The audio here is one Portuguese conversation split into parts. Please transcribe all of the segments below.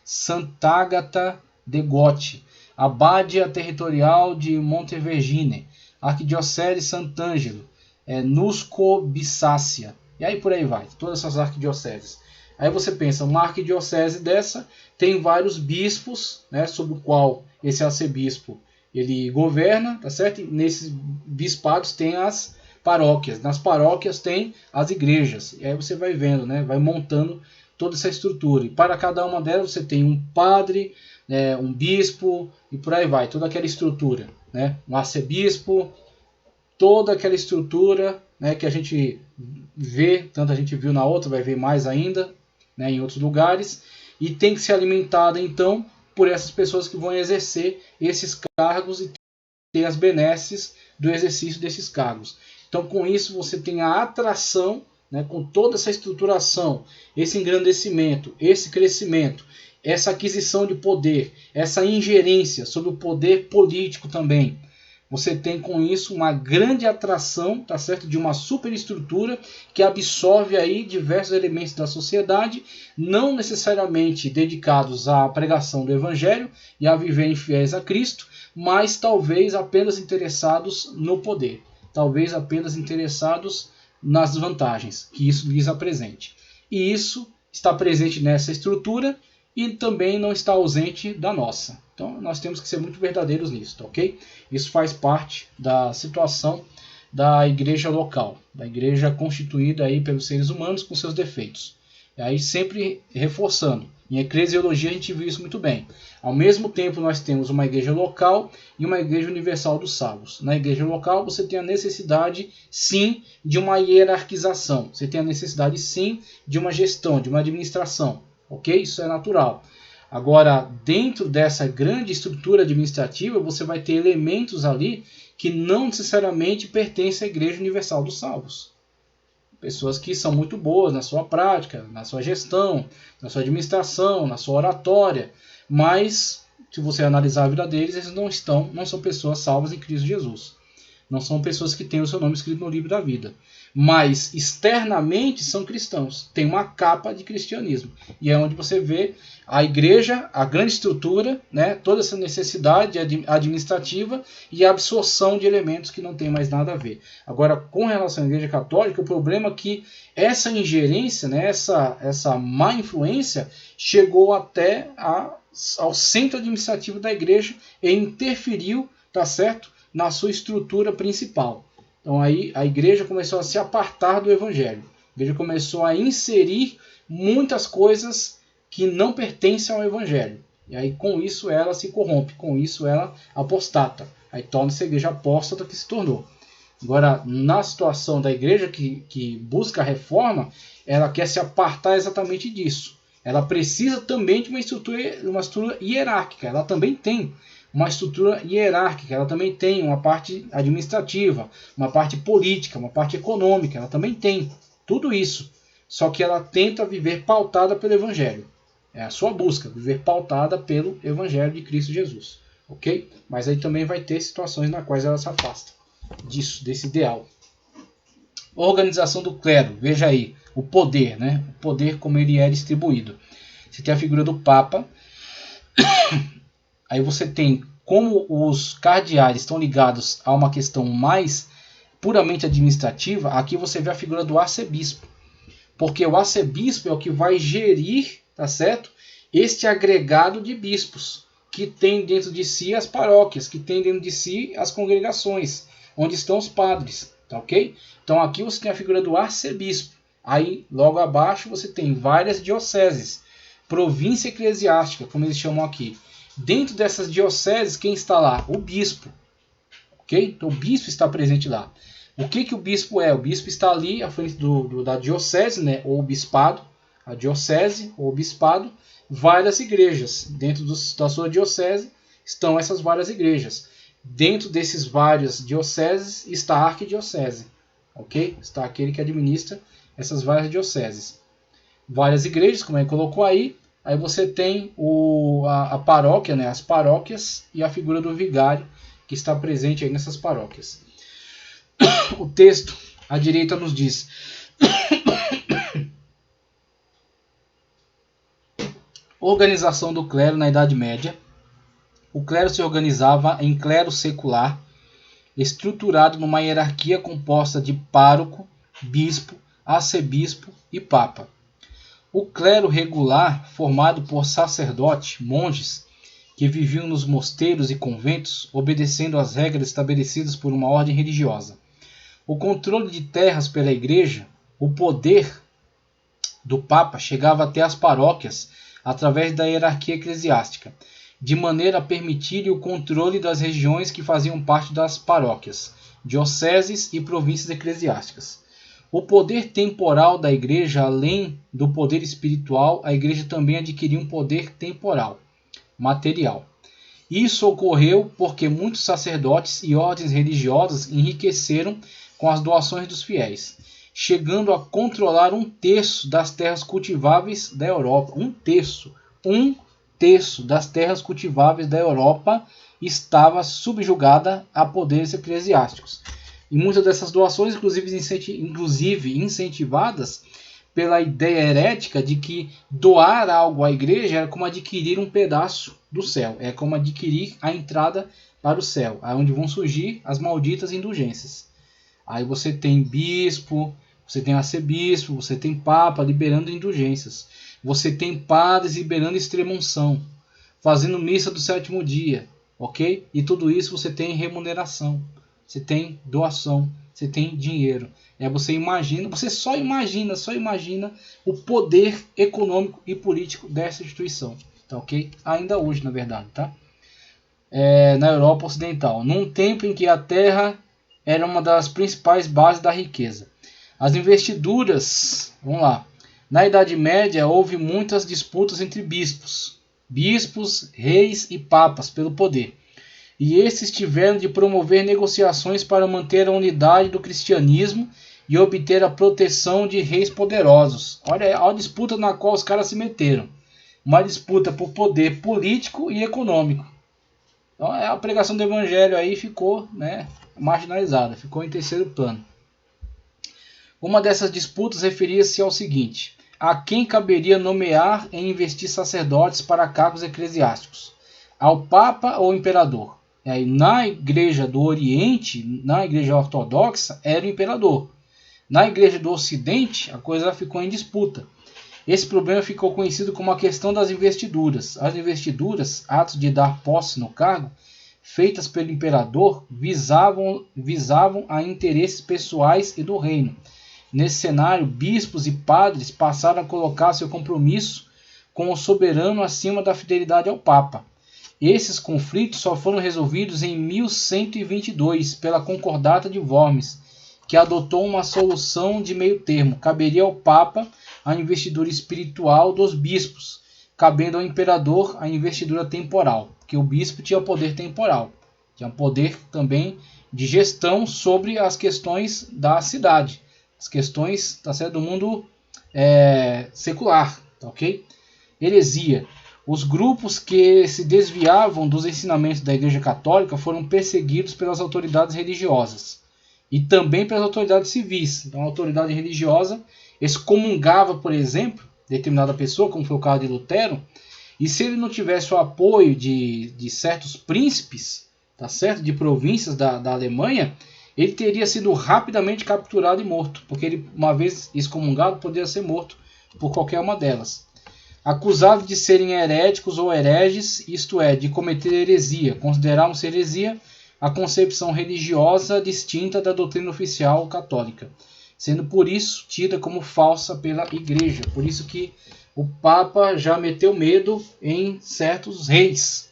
Sant'Agata de Gotti, Abadia Territorial de Montevergine, Arquidiocese de Sant'Angelo, Nusco Bissácia, e aí por aí vai, todas essas arquidioceses. Aí você pensa, uma arquidiocese dessa tem vários bispos, né, sobre o qual esse arcebispo ele governa, tá certo? E nesses bispados tem as paróquias, nas paróquias tem as igrejas, e aí você vai vendo, né, vai montando toda essa estrutura, e para cada uma delas você tem um padre, um bispo, e por aí vai, toda aquela estrutura, né, um arcebispo, toda aquela estrutura, né, que a gente vê, tanto a gente viu na outra, vai ver mais ainda, né, em outros lugares, e tem que ser alimentada então por essas pessoas que vão exercer esses cargos e ter as benesses do exercício desses cargos. Então com isso você tem a atração, né, com toda essa estruturação, esse engrandecimento, esse crescimento, essa aquisição de poder, essa ingerência sobre o poder político também. Você tem com isso uma grande atração, tá certo? De uma superestrutura que absorve aí diversos elementos da sociedade, não necessariamente dedicados à pregação do Evangelho e a viverem fiéis a Cristo, mas talvez apenas interessados no poder, talvez apenas interessados nas vantagens que isso lhes apresente. E isso está presente nessa estrutura e também não está ausente da nossa. Então nós temos que ser muito verdadeiros nisso, tá, ok? Isso faz parte da situação da igreja local, da igreja constituída aí pelos seres humanos com seus defeitos. E aí sempre reforçando, em eclesiologia a gente viu isso muito bem. Ao mesmo tempo nós temos uma igreja local e uma igreja universal dos salvos. Na igreja local você tem a necessidade sim de uma hierarquização, você tem a necessidade sim de uma gestão, de uma administração, ok? Isso é natural. Agora, dentro dessa grande estrutura administrativa, você vai ter elementos ali que não necessariamente pertencem à Igreja Universal dos Salvos. Pessoas que são muito boas na sua prática, na sua gestão, na sua administração, na sua oratória, mas se você analisar a vida deles, eles não são pessoas salvas em Cristo Jesus. Não são pessoas que têm o seu nome escrito no livro da vida. Mas externamente são cristãos. Tem uma capa de cristianismo. E é onde você vê a igreja, a grande estrutura, né, toda essa necessidade administrativa e a absorção de elementos que não tem mais nada a ver. Agora, com relação à igreja católica, o problema é que essa ingerência, né, essa má influência, chegou até ao centro administrativo da igreja e interferiu, tá certo, na sua estrutura principal. Então aí a igreja começou a se apartar do evangelho. A igreja começou a inserir muitas coisas que não pertencem ao evangelho. E aí com isso ela se corrompe, com isso ela apostata. Aí torna-se a igreja apóstata que se tornou. Agora, na situação da igreja que busca a reforma, ela quer se apartar exatamente disso. Ela precisa também de uma estrutura hierárquica. Ela também tem uma estrutura hierárquica, ela também tem uma parte administrativa, uma parte política, uma parte econômica, ela também tem tudo isso. Só que ela tenta viver pautada pelo Evangelho. É a sua busca, viver pautada pelo Evangelho de Cristo Jesus. Ok? Mas aí também vai ter situações nas quais ela se afasta disso, desse ideal. Organização do clero, veja aí, o poder, né? O poder como ele é distribuído. Você tem a figura do Papa. Aí você tem, como os cardeais estão ligados a uma questão mais puramente administrativa, aqui você vê a figura do arcebispo. Porque o arcebispo é o que vai gerir, tá certo? Este agregado de bispos, que tem dentro de si as paróquias, que tem dentro de si as congregações, onde estão os padres, tá ok? Então aqui você tem a figura do arcebispo. Aí logo abaixo você tem várias dioceses, província eclesiástica, como eles chamam aqui. Dentro dessas dioceses, quem está lá? O bispo. Okay? Então o bispo está presente lá. O que o bispo é? O bispo está ali à frente da diocese, né? Ou bispado. A diocese ou bispado. Várias igrejas. Dentro da sua diocese estão essas várias igrejas. Dentro desses várias dioceses está a arquidiocese. Okay? Está aquele que administra essas várias dioceses. Várias igrejas, como ele colocou aí. Aí você tem a paróquia, né, as paróquias e a figura do vigário que está presente aí nessas paróquias. O texto à direita nos diz: Organização do clero na Idade Média. O clero se organizava em clero secular, estruturado numa hierarquia composta de pároco, bispo, arcebispo e papa. O clero regular, formado por sacerdotes, monges, que viviam nos mosteiros e conventos, obedecendo às regras estabelecidas por uma ordem religiosa. O controle de terras pela igreja, o poder do papa chegava até as paróquias através da hierarquia eclesiástica, de maneira a permitir o controle das regiões que faziam parte das paróquias, dioceses e províncias eclesiásticas. O poder temporal da igreja, além do poder espiritual, a igreja também adquiriu um poder temporal, material. Isso ocorreu porque muitos sacerdotes e ordens religiosas enriqueceram com as doações dos fiéis, chegando a controlar 1/3 das terras cultiváveis da Europa. 1/3 das terras cultiváveis da Europa estava subjugada a poderes eclesiásticos. E muitas dessas doações, inclusive incentivadas pela ideia herética de que doar algo à igreja era como adquirir um pedaço do céu, é como adquirir a entrada para o céu, onde vão surgir as malditas indulgências. Aí você tem bispo, você tem arcebispo, você tem papa liberando indulgências, você tem padres liberando extrema-unção, fazendo missa do 7º dia, ok? E tudo isso você tem remuneração, você tem doação, você tem dinheiro. Você só imagina o poder econômico e político dessa instituição, tá, ok? Ainda hoje, na verdade, tá? Na Europa Ocidental, num tempo em que a terra era uma das principais bases da riqueza. As investiduras, vamos lá. Na Idade Média houve muitas disputas entre bispos, reis e papas pelo poder. E esses tiveram de promover negociações para manter a unidade do cristianismo e obter a proteção de reis poderosos. Olha a disputa na qual os caras se meteram. Uma disputa por poder político e econômico. Então a pregação do evangelho aí ficou, marginalizada, ficou em terceiro plano. Uma dessas disputas referia-se ao seguinte: a quem caberia nomear e investir sacerdotes para cargos eclesiásticos? Ao Papa ou ao Imperador? Na Igreja do Oriente, na Igreja Ortodoxa, era o Imperador. Na Igreja do Ocidente, a coisa ficou em disputa. Esse problema ficou conhecido como a questão das investiduras. As investiduras, atos de dar posse no cargo, feitas pelo imperador, visavam a interesses pessoais e do reino. Nesse cenário, bispos e padres passaram a colocar seu compromisso com o soberano acima da fidelidade ao Papa. Esses conflitos só foram resolvidos em 1122 pela Concordata de Worms, que adotou uma solução de meio termo. Caberia ao Papa a investidura espiritual dos bispos, cabendo ao imperador a investidura temporal, porque o bispo tinha poder temporal, tinha poder também de gestão sobre as questões da cidade, as questões do mundo secular, ok? Heresia. Os grupos que se desviavam dos ensinamentos da Igreja Católica foram perseguidos pelas autoridades religiosas e também pelas autoridades civis. Então, a autoridade religiosa excomungava, por exemplo, determinada pessoa, como foi o caso de Lutero, e se ele não tivesse o apoio de certos príncipes, tá certo? De províncias da Alemanha, ele teria sido rapidamente capturado e morto, porque ele, uma vez excomungado, poderia ser morto por qualquer uma delas. Acusados de serem heréticos ou hereges, isto é, de cometer heresia. Consideravam-se heresia a concepção religiosa distinta da doutrina oficial católica, sendo por isso tida como falsa pela Igreja. Por isso que o Papa já meteu medo em certos reis,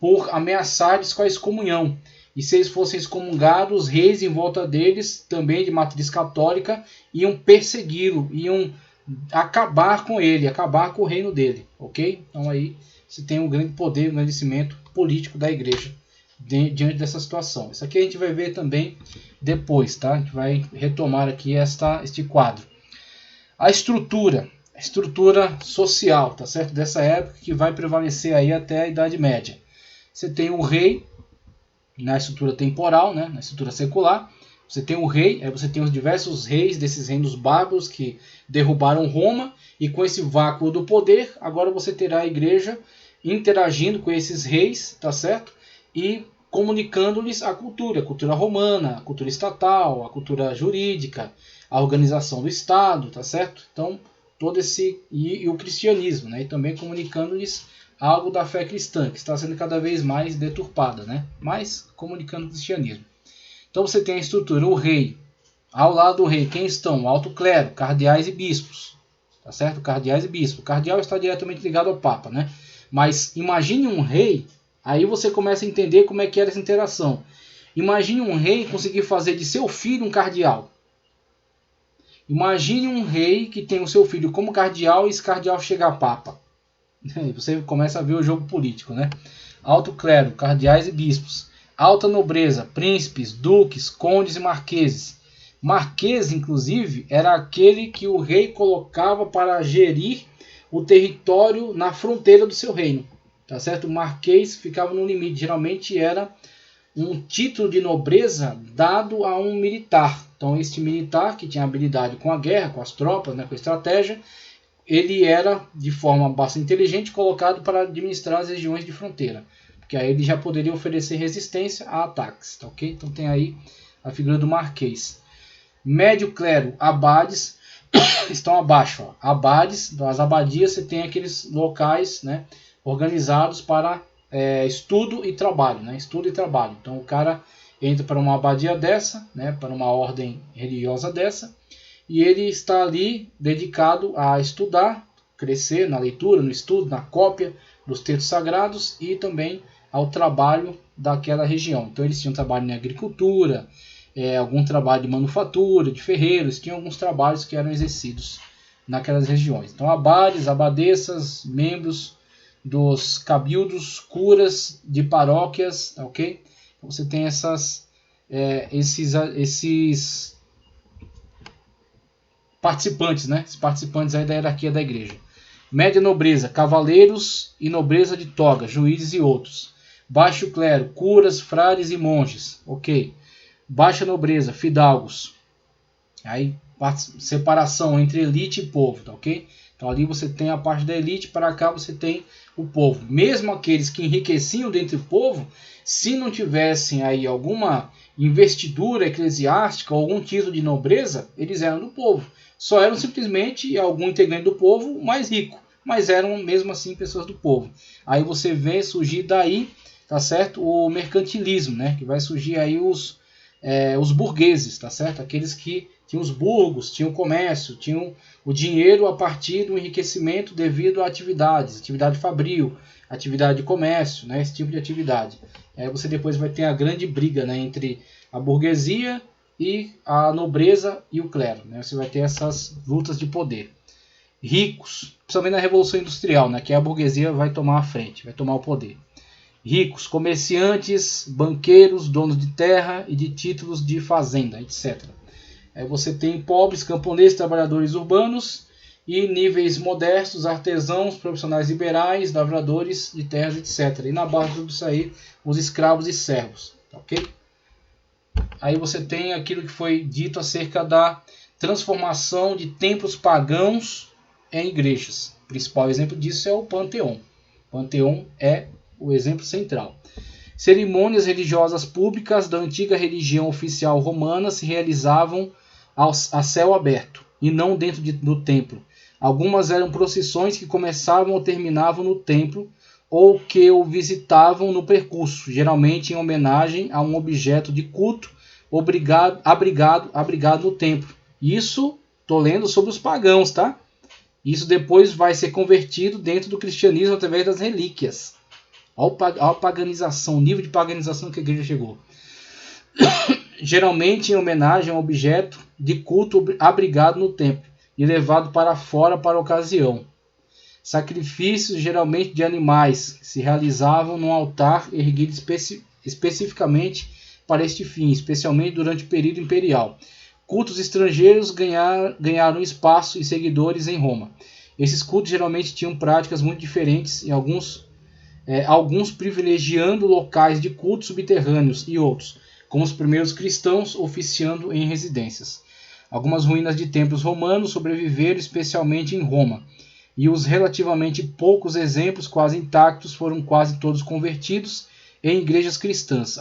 por ameaçar-lhes com a excomunhão. E se eles fossem excomungados, os reis em volta deles, também de matriz católica, iam persegui-lo, iam acabar com ele, acabar com o reino dele, ok? Então aí você tem um grande poder, um engrandecimento político da igreja diante dessa situação. Isso aqui a gente vai ver também depois, tá? A gente vai retomar aqui este quadro. A estrutura social, tá certo? Dessa época que vai prevalecer aí até a Idade Média. Você tem o rei na estrutura temporal, né? Na estrutura secular, Você tem o rei, aí você tem os diversos reis desses reinos bárbaros que derrubaram Roma, e com esse vácuo do poder, agora você terá a igreja interagindo com esses reis, tá certo? E comunicando-lhes a cultura romana, a cultura estatal, a cultura jurídica, a organização do Estado, tá certo? Então, todo esse e o cristianismo, né? E também comunicando-lhes algo da fé cristã, que está sendo cada vez mais deturpada, né? Mas comunicando o cristianismo. Então você tem a estrutura, o rei. Ao lado do rei, quem estão? O alto clero, cardeais e bispos. Tá certo? Cardeais e bispos. O cardeal está diretamente ligado ao papa, né? Mas imagine um rei, aí você começa a entender como é que era essa interação. Imagine um rei conseguir fazer de seu filho um cardeal. Imagine um rei que tem o seu filho como cardeal e esse cardeal chega a papa. Você começa a ver o jogo político, né? Alto clero, cardeais e bispos. Alta nobreza, príncipes, duques, condes e marqueses. Marquês, inclusive, era aquele que o rei colocava para gerir o território na fronteira do seu reino. Tá certo? O marquês ficava no limite. Geralmente era um título de nobreza dado a um militar. Então, este militar, que tinha habilidade com a guerra, com as tropas, né, com a estratégia, ele era, de forma bastante inteligente, colocado para administrar as regiões de fronteira. Porque aí ele já poderia oferecer resistência a ataques. Tá, ok? Então tem aí a figura do marquês. Médio clero, abades, estão abaixo. Ó. Abades, das abadias, você tem aqueles locais, né, organizados para estudo e trabalho. Né? Estudo e trabalho. Então o cara entra para uma abadia dessa, né, para uma ordem religiosa dessa, e ele está ali dedicado a estudar, crescer na leitura, no estudo, na cópia dos textos sagrados e também ao trabalho daquela região. Então eles tinham trabalho em agricultura, algum trabalho de manufatura, de ferreiros, tinham alguns trabalhos que eram exercidos naquelas regiões. Então abades, abadesas, membros dos cabildos, curas de paróquias, ok? Então, você tem esses participantes, né? Esses participantes aí da hierarquia da igreja. Média nobreza, cavaleiros e nobreza de toga, juízes e outros. Baixo clero, curas, frades e monges, ok? Baixa nobreza, fidalgos. Aí separação entre elite e povo, tá ok? Então ali você tem a parte da elite, para cá você tem o povo. Mesmo aqueles que enriqueciam dentro do povo, se não tivessem aí alguma investidura eclesiástica ou algum título de nobreza, eles eram do povo. Só eram simplesmente algum integrante do povo mais rico, mas eram mesmo assim pessoas do povo. Aí você vê surgir daí, tá certo, o mercantilismo, né? Que vai surgir aí os burgueses, tá certo? Aqueles que tinham os burgos, tinham o comércio, tinham o dinheiro a partir do enriquecimento devido a atividades, atividade fabril, atividade de comércio, né? Esse tipo de atividade. Aí você depois vai ter a grande briga, né, entre a burguesia e a nobreza e o clero, né? Você vai ter essas lutas de poder. Ricos, principalmente na Revolução Industrial, né, que a burguesia vai tomar a frente, vai tomar o poder. Ricos, comerciantes, banqueiros, donos de terra e de títulos de fazenda, etc. Aí você tem pobres, camponeses, trabalhadores urbanos e níveis modestos, artesãos, profissionais liberais, lavradores de terras, etc. E na base de tudo isso aí, os escravos e servos. Tá, ok? Aí você tem aquilo que foi dito acerca da transformação de templos pagãos em igrejas. O principal exemplo disso é o Panteão. O Panteão é o exemplo central. Cerimônias religiosas públicas da antiga religião oficial romana se realizavam a céu aberto e não dentro do templo. Algumas eram procissões que começavam ou terminavam no templo ou que o visitavam no percurso, geralmente em homenagem a um objeto de culto abrigado no templo. Isso estou lendo sobre os pagãos, tá? Isso depois vai ser convertido dentro do cristianismo através das relíquias. Olha a paganização, o nível de paganização que a igreja chegou. Geralmente em homenagem a um objeto de culto abrigado no templo e levado para fora para a ocasião. Sacrifícios geralmente de animais que se realizavam num altar erguido especificamente para este fim, especialmente durante o período imperial. Cultos estrangeiros ganharam espaço e seguidores em Roma. Esses cultos geralmente tinham práticas muito diferentes e alguns privilegiando locais de culto subterrâneos e outros, com os primeiros cristãos oficiando em residências. Algumas ruínas de templos romanos sobreviveram, especialmente em Roma, e os relativamente poucos exemplos quase intactos foram quase todos convertidos em igrejas cristãs.